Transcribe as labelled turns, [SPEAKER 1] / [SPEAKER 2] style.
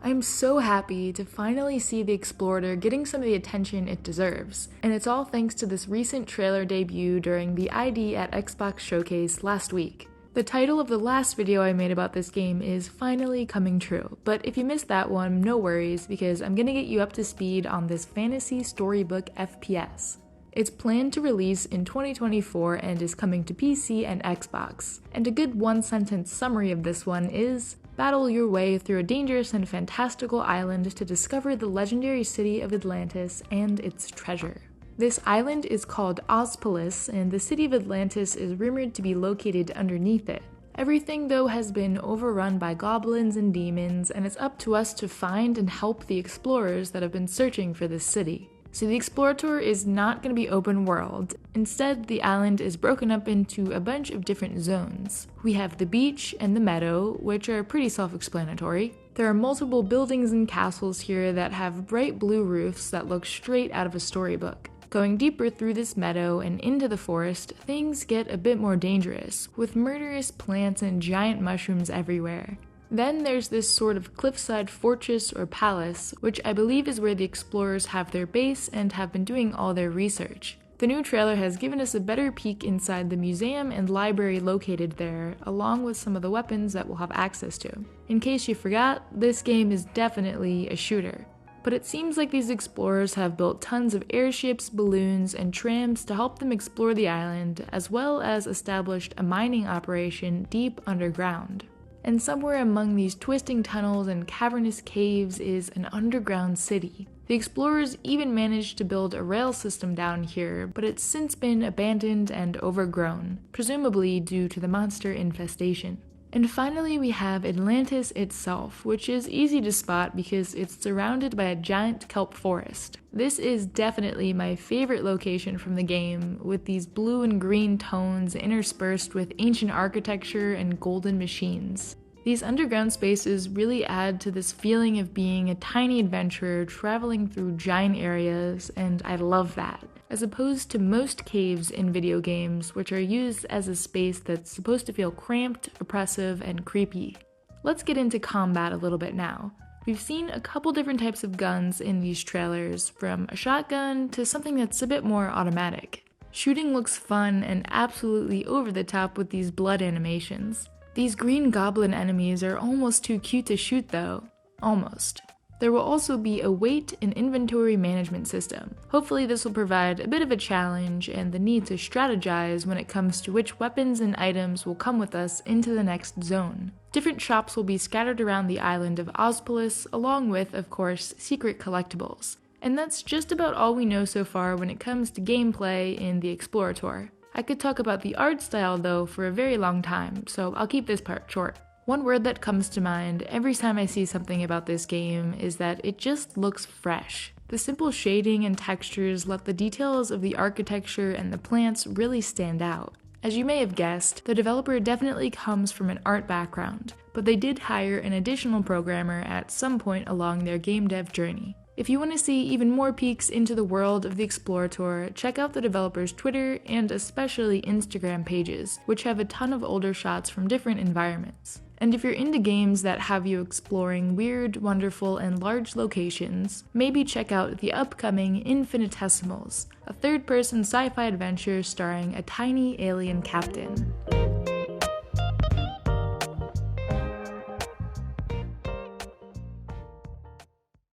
[SPEAKER 1] I'm so happy to finally see the Explorator getting some of the attention it deserves, and it's all thanks to this recent trailer debut during the ID at Xbox Showcase last week. The title of the last video I made about this game is finally coming true, but if you missed that one, no worries, because I'm gonna get you up to speed on this fantasy storybook FPS. It's planned to release in 2024 and is coming to PC and Xbox. And a good one-sentence summary of this one is, battle your way through a dangerous and fantastical island to discover the legendary city of Atlantis and its treasure. This island is called Ozpolis, and the city of Atlantis is rumored to be located underneath it. Everything, though, has been overrun by goblins and demons, and it's up to us to find and help the explorers that have been searching for this city. So the Explorator is not going to be open world. Instead, the island is broken up into a bunch of different zones. We have the beach and the meadow, which are pretty self-explanatory. There are multiple buildings and castles here that have bright blue roofs that look straight out of a storybook. Going deeper through this meadow and into the forest, things get a bit more dangerous, with murderous plants and giant mushrooms everywhere. Then there's this sort of cliffside fortress or palace, which I believe is where the explorers have their base and have been doing all their research. The new trailer has given us a better peek inside the museum and library located there, along with some of the weapons that we'll have access to. In case you forgot, this game is definitely a shooter. But it seems like these explorers have built tons of airships, balloons, and trams to help them explore the island, as well as established a mining operation deep underground. And somewhere among these twisting tunnels and cavernous caves is an underground city. The explorers even managed to build a rail system down here, but it's since been abandoned and overgrown, presumably due to the monster infestation. And finally, we have Atlantis itself, which is easy to spot because it's surrounded by a giant kelp forest. This is definitely my favorite location from the game, with these blue and green tones interspersed with ancient architecture and golden machines. These underground spaces really add to this feeling of being a tiny adventurer traveling through giant areas, and I love that. As opposed to most caves in video games, which are used as a space that's supposed to feel cramped, oppressive, and creepy. Let's get into combat a little bit now. We've seen a couple different types of guns in these trailers, from a shotgun to something that's a bit more automatic. Shooting looks fun and absolutely over the top with these blood animations. These green goblin enemies are almost too cute to shoot though. Almost. There will also be a weight and inventory management system. Hopefully this will provide a bit of a challenge and the need to strategize when it comes to which weapons and items will come with us into the next zone. Different shops will be scattered around the island of Ozpolis, along with, of course, secret collectibles. And that's just about all we know so far when it comes to gameplay in the Explorator. I could talk about the art style though for a very long time, so I'll keep this part short. One word that comes to mind every time I see something about this game is that it just looks fresh. The simple shading and textures let the details of the architecture and the plants really stand out. As you may have guessed, the developer definitely comes from an art background, but they did hire an additional programmer at some point along their game dev journey. If you want to see even more peeks into the world of the Explorator, check out the developer's Twitter and especially Instagram pages, which have a ton of older shots from different environments. And if you're into games that have you exploring weird, wonderful, and large locations, maybe check out the upcoming Infinitesimals, a third-person sci-fi adventure starring a tiny alien captain.